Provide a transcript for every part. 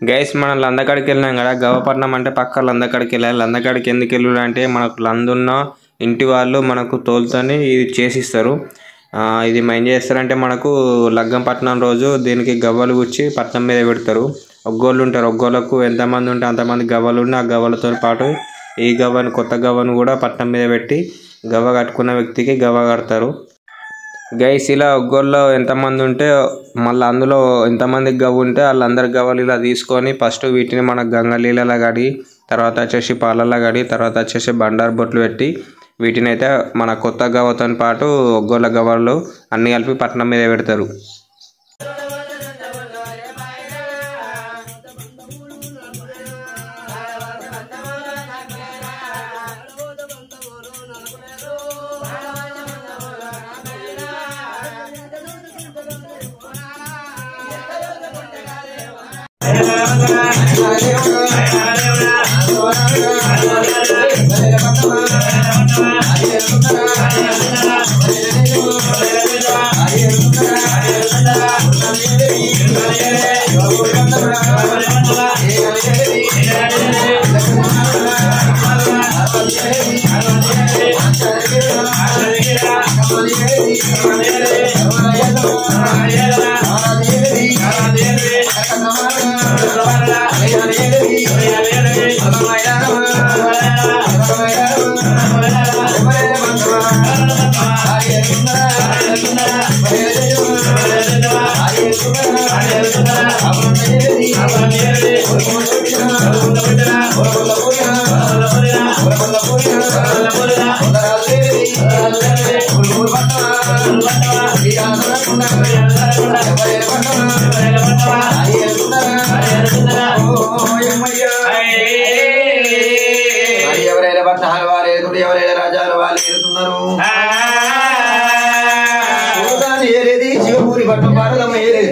Guys మనం లందకాడికి వెళ్ళినాం కదా, గవ్వపట్నం అంటే పక్క లందకాడికి వెళ్ళాలి. లందకాడికి ఎందుకు వెళ్ళాలి అంటే మనకు లందున్న ఇంటి వాళ్ళు మనకు తోలుతని ఇది చేసిస్తారు. ఇది ఏం చేస్తారంటే మనకు లగ్గంపట్నం రోజు దీనికి గవ్వలు గుచ్చి పట్నం మీద పెడతారు. ఒగ్గోళ్ళు ఉంటారు, ఒగ్గోళ్ళకు ఎంతమంది ఉంటే అంతమంది గవ్వలు ఉండి ఆ గవ్వలతో పాటు ఈ గవ్వను కొత్త గవ్వను కూడా పట్నం మీద పెట్టి గవ్వ కట్టుకున్న వ్యక్తికి గవ్వ కడతారు. గైస్ ఇలా ఒగ్గోళ్ళు ఎంతమంది ఉంటే మళ్ళీ అందులో ఎంతమంది గవ్వ ఉంటే వాళ్ళందరి గవ్వలు ఇలా తీసుకొని ఫస్ట్ వీటిని మన గంగ నీళ్ళలా కడిగి తర్వాత వచ్చేసి పాలల్లో కడిగి తర్వాత వచ్చేసి బండారు బొట్లు పెట్టి వీటిని అయితే మన కొత్త గవ్వతో పాటు ఒగ్గోళ్ళ గవ్వలు అన్నీ కలిపి పట్నం మీద పెడతారు.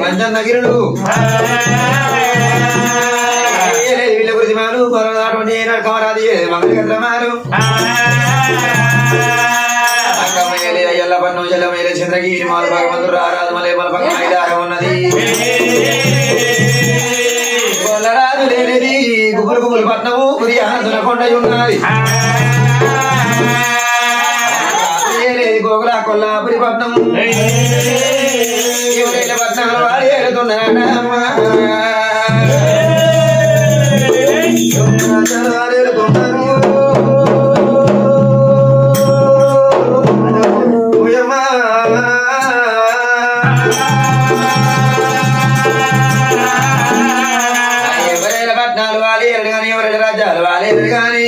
పంచనగిరుడు వీళ్ళ గురించి మారు కమరాది మంగళమారు అయ్యల్ల పన్ను జల్లమేలే చంద్రగిరి మాలు భగవంతుడు ఆరాధ మలే మల పక్కన ఐదారం ఉన్నది కొల్లరాజు లేనిది గుబులు గుబులు పట్నము గురి ఆనందనకొండ ఉన్నది గోగుల కొల్లాపురి పట్నము పట్నాలు వాడి ఏడుతున్నాడమ్మా ఎవరైనా పట్నాలు వాలి ఎరడు కానీ ఎవరైనా రాజ్యాలు వాలి ఎరడు కానీ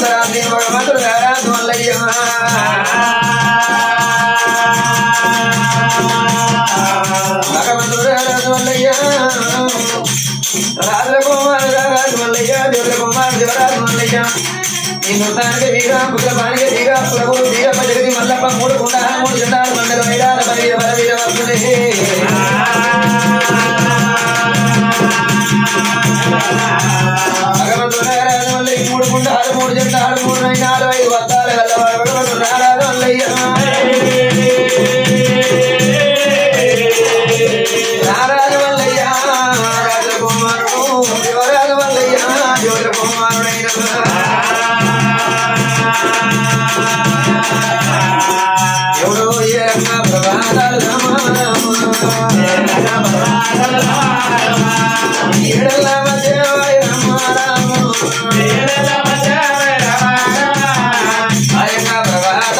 అర్ధరాత్రి భగవంతుడు రారాజు మల్లయ్య భగవంతుడు రారాజు మల్లయ్య రాజుల కుమారు రారాజు మల్లయ్య దేవుల కుమారు దేవరాజు మల్లయ్య ఈ నృత్యానికి వీర పుత్రపానికి వీర పురగురు వీరప్ప జగతి మల్లప్ప మూడు కుండ మూడు జెండాలు మండల వైరాల బలవీర బలవీర వస్తులే భగవంతుడు రారాజు మల్లయ్య మూడు కుండాలు మూడు జెండాలు మూడు నైనాలు 5 వద్దాలు గల్లవాడు భగవంతుడు రారాజు మల్లయ్య రారాజు మల్లయ్య రాజుల కుమారుడు దేవరాజు మల్లయ్య దేవుల కుమారుడైన ఎవడో ఏ రంగ ప్రభాతాలు ఏడల మధ్య అయ్యంగ ప్రభాతాలు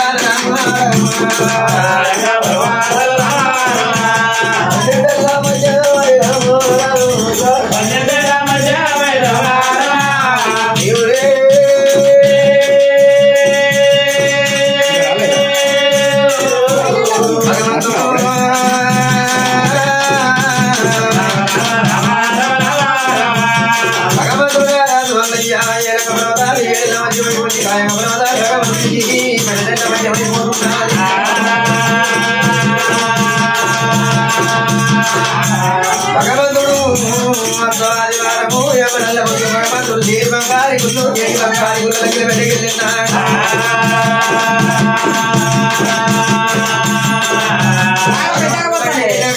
భగవంతుడు ఆదివారము భగవంతుడు దీర్ఘంగారి గుళ్ళు దీర్ఘంగారి గుళ్ళ దగ్గర వెళ్ళినాడు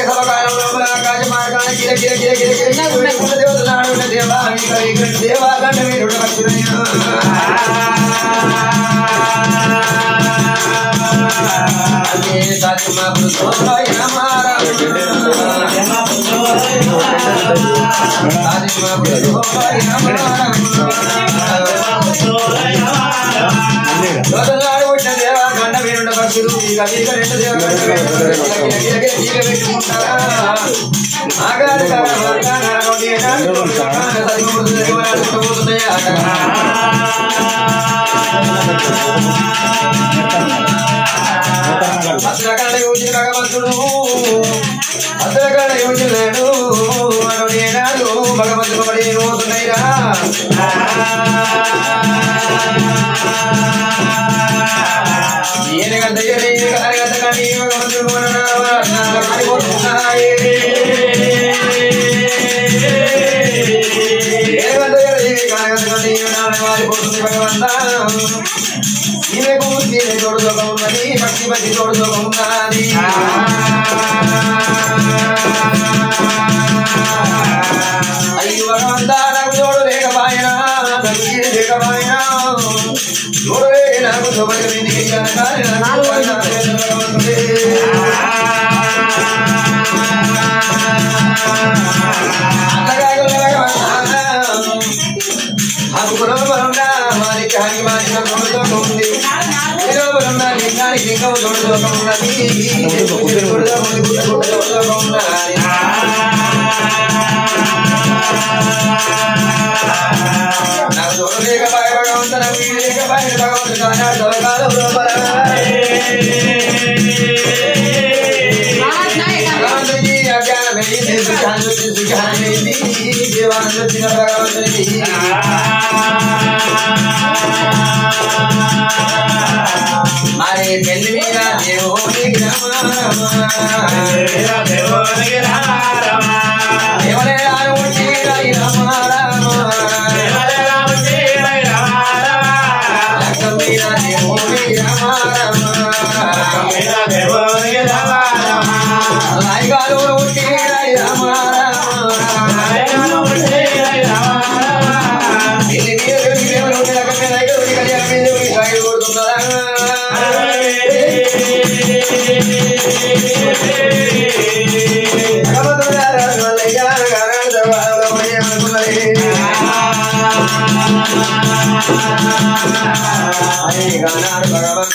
సభకాలం లోపల ఆకాశ మార్గాన గిర గిర గిర గిర గిర దేవతలాడు దేవాగండ వీరుడు వచ్చిన దేవా గండ వీరుడు భక్తుడు ఇక రెండు భద్రకాళ యోజన భగవంతుడు భద్రకాళ యోజనాడు ఏనాడు భగవంతుడు పడి పోతున్నాయిరా ఏనుగంత అరగంత కానీ భగవంతుడు మారిపోతున్నాయి మారిపోతుంది భగవంత ఈమెకు తీరే తోడు సుఖం ఉన్నది భక్తి భక్తి తోడు సుఖం ఉన్నది అయ్యి భగవంత నాకు తోడు లేకపోయినా లేకపోయినా తోడు లేక నాకు శుభ్రమైంది నాకు తోడు లేకపోయి భగవంత నాకు లేకపోయి భగవంతుడికి అజ్ఞానమైంది సుఖానమైంది దేవానంద భగవంతుడికి మరి పెళ్లి మీద దేవునికి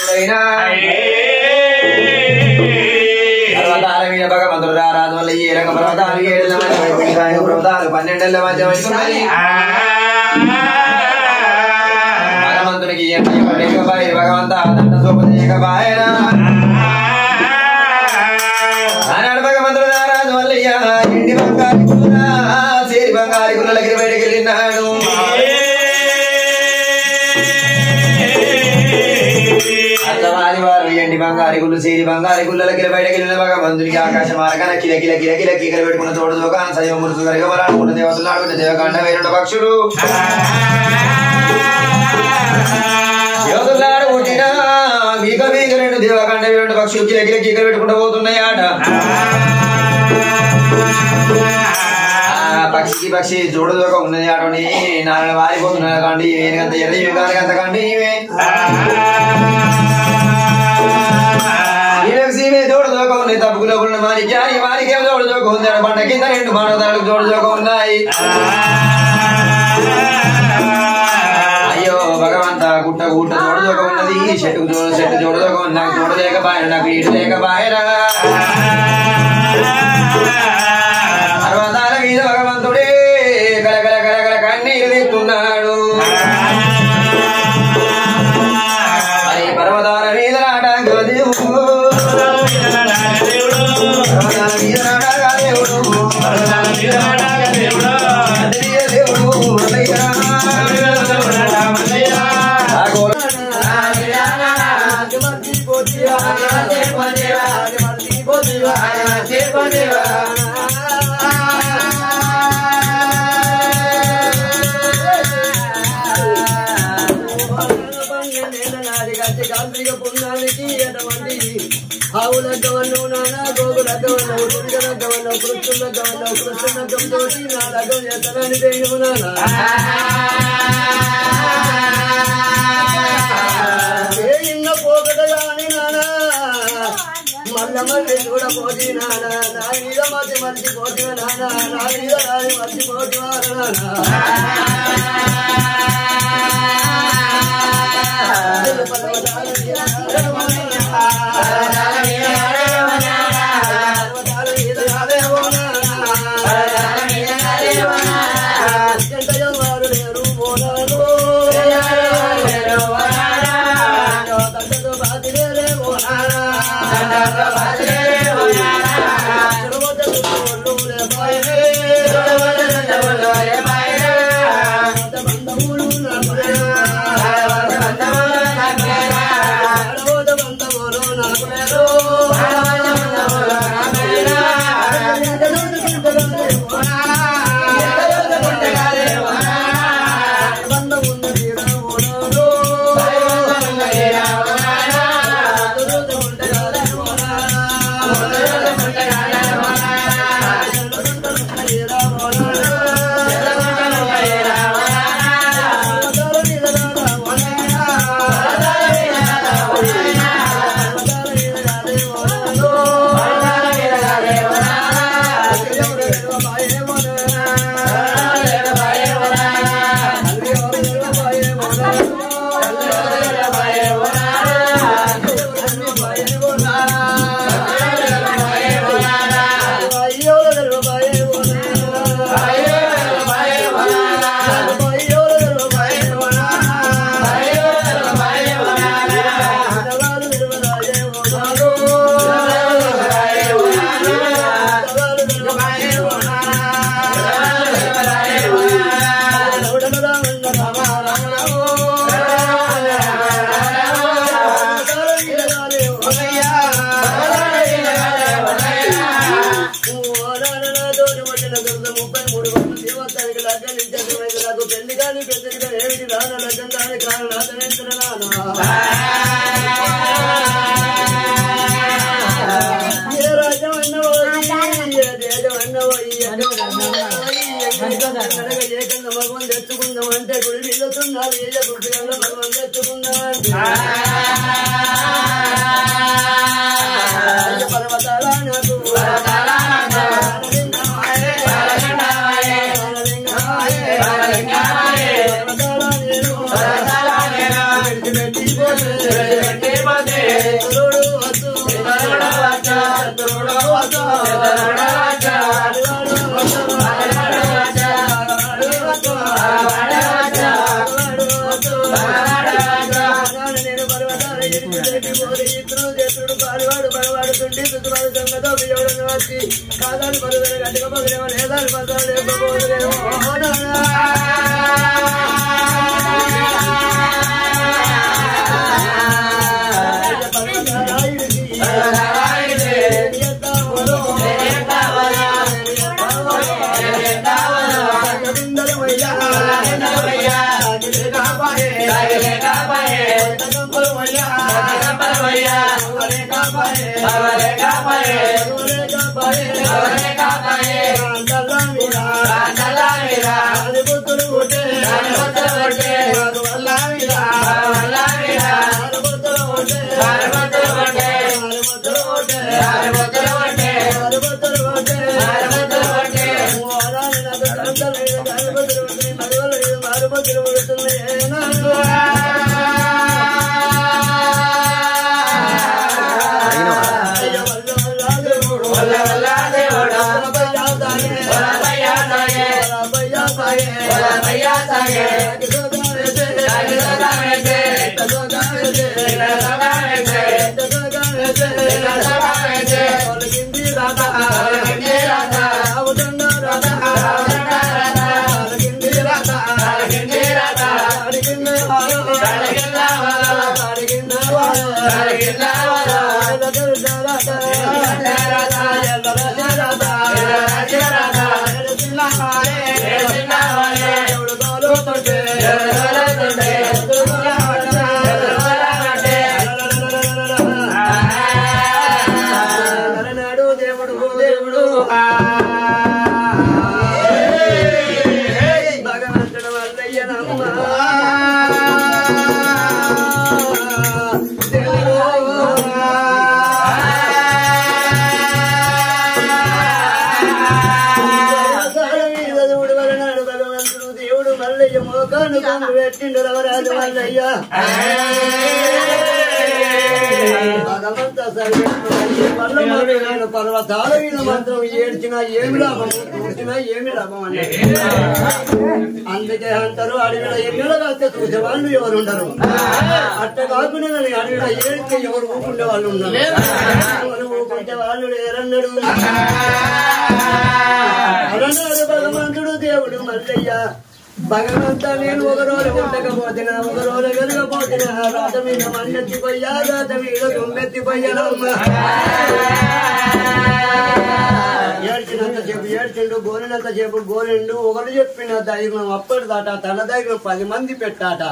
భగవంతుడైనా పర్వతాల మీద భగవంతుడు రారాజు వల్ల ఏ రకం పర్వతాలు 7 పర్వతాలు 12 మధ్య భగవంతునికి ఆనాడు భగవంతుడు నారాజు మల్లయ్య ఇంటి బంగారు గుల్ల చేరి బంగారు గుల్లకి బయటకు వెళ్ళినాడు. అత్తవారి వారు ఎండి బంగారు గుళ్ళు చేరి బంగారు గుల్లకి బయటకు వెళ్ళిన భగవంతుడికి ఆకాశ మార్గన కిల కిల కిల కిల కీకర పెట్టుకున్న తోడు దోకాన సజీవ మురుసు గరిగా వరాడుకున్న దేవతలు ఆడుకున్న దేవకాండ వేరుండ పక్షులు యోగులాడు పుట్టిన గీక బీక రెండు దేవకాండ వేరుండ పక్షులు కిల కిల కీకర పెట్టుకుంటూ పోతున్నాయి ఆట. పక్షికి పక్షి చూడదోక ఉన్నది ఆటని నాన్న వారిపోతున్నా కండి ఇవేంత ఎర్ర ఇవి కాదు అంత కండి ఇవే జోడదోక ఉన్నాయి. తప్పుకులో ఉన్న మానికి వారికేం జోడదోక ఉంది. పంట కింద రెండు మానవతాలకు జోడదోక ఉన్నాయి. అయ్యో భగవంత గుట్ట గుట్ట జోడదోక ఉన్నది. చెట్టు జోడదోక ఉంది. నాకు చూడలేకపాయన నాకు ఈడు లేకపాయనా. పర్వతాల మీద భగవంతుడే కలకల కలకల కన్నీరు తెస్తున్నాడు. మరి పర్వతాల మీద నాటక దేవుడు ఆవులగ్గవన్నవు నానా గోగులగ్గవన్నవు దుర్గలగ్గవన్నవు కృష్ణులగ్గవన్నవు కృష్ణులగ్గంతో నా లగ్గం చేస్తానని దెయ్యము నానా ఇన్న పోకటగాని నానా మల్ల మళ్ళీ చూడపోతి నానా నా మీద మతి మర్చిపోతి నానా నా మీద రాని మర్చిపోతి భగవంతుడు తెచ్చుకుందామంటే గుడి వెళ్తున్నారు భగవంతుడు తెచ్చుకుందామంటే పర్వతాల నాకు ఇద్దరు చేతుడు పాలువాడు బలవాడుతుండి తుతువాడు సంగతో ఎవడని వచ్చి కాదాలు పరుదలు గట్టిగా పగలేమో లేదాలు పదాలు లేకపోలేమో పర్వతాల మీద మాత్రం ఏడ్చినా ఏమి లాభం కూర్చినా ఏమి లాభం అంటే అందుకే అంటారు అడవిలో ఎన్నెల కాస్తే చూసేవాళ్ళు ఎవరు ఉండరు అట్ట కాకుండా అడవిలో ఏడితే ఎవరు ఊపుండే వాళ్ళు ఉన్నారు ఎవరు ఊపుంటే వాళ్ళు లేరన్నాడు అన్నాడు భగవంతుడు దేవుడు మల్లయ్య భగవంతా నేను ఒక రోజు ఉండకపోతున్నా ఒక రోజు వెలగపోతున్నా రాత మీద మన్నెత్తిపోయా రాత మీద దుమ్మెత్తిపోయానమ్మా ఏడ్చినంత చెప్పు ఏడ్చిండు గోలినంత చెప్పు గోలిండు ఒకటి చెప్పిన ధైర్యం అప్పటి దాట తన ధైర్యం 10 మంది పెట్టాట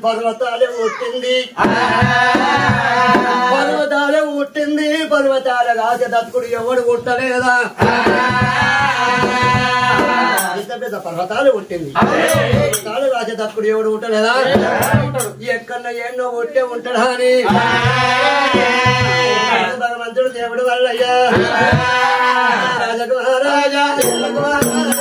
పర్వతాలే ఉట్టింది పర్వతాలే ఉట్టింది పర్వతాల కాసే దత్తుడు ఎవడు ఉట్టలేదా పెద్ద పెద్ద పర్వతాలు ఉట్టింది పర్వతాలు రాసే దత్తుడు ఎవడు ఉట్టలేదా ఎక్కడన్నా ఎన్నో ఉట్టే ఉంటాడా అని భగవంతుడు దేవుడు వల్లయ్యా రాజకుమారాజా దేవుడు వల్లయ్యా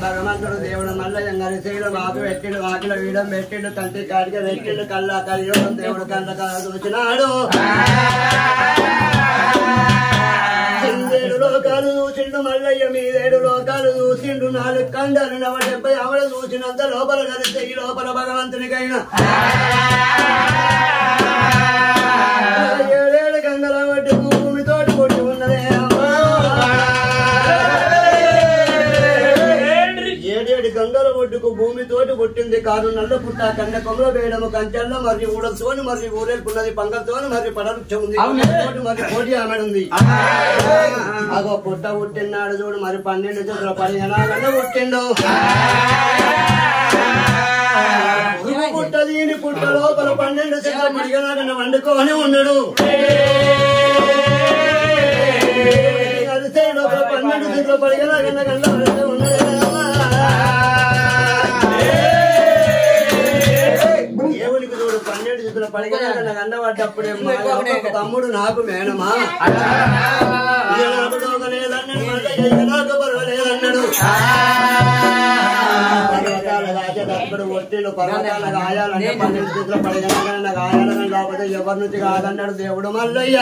భగవంతుడు దేవుడు మల్లయ్య గరిసేడు మాకు పెట్టిడు వాకిల వీడం పెట్టిడు కంటి కాడికి పెట్టిడు కళ్ళ కలియోగం దేవుడు కంట కళ చూసినాడు 7 లోకాలు చూసిండు మల్లయ్య మీద 7 లోకాలు చూసిండు 4 కండాలు 70 ఆవిడ చూసినంత లోపల కలిస్తే ఈ లోపల భగవంతునికైనా 7 గంగల వడ్డు భూమితోటి కొట్టి ఉన్నదే 7 గంగల ఒడ్డుకు భూమితోటి పుట్టింది కాదు నల్ల పుట్ట కన్న కొమ్మల వేయడము కంచెల్లో మరి ఊడలతోని మరి ఊరేల్పున్నది పంగలతోని మరి పడవృక్షం ఉంది మరి కోటి ఆమెడుంది అగో పుట్ట పుట్టినాడు చూడు మరి 12 చేతుల 15 పుట్టిండు పుట్ట దీని పుట్ట లోపల 12 చేతుల 15 వండుకొని ఉన్నాడు అరిసే లోపల 12 చేతుల 15 గంట ఉన్నాడు దేవునికి చూడు 12 చేతుల 15 గండబడ్డప్పుడే తమ్ముడు నాకు మేనమా నాకు లేదన్నాడు నాకు పర్వాలేదన్నాడు పర్వతాల రాజేటప్పుడు ఒట్టిడు పర్వతాల గాయాలంటే 12 చేతుల 15 గాయాలని లేకపోతే ఎవరి నుంచి కాదన్నాడు దేవుడు మల్లయ్య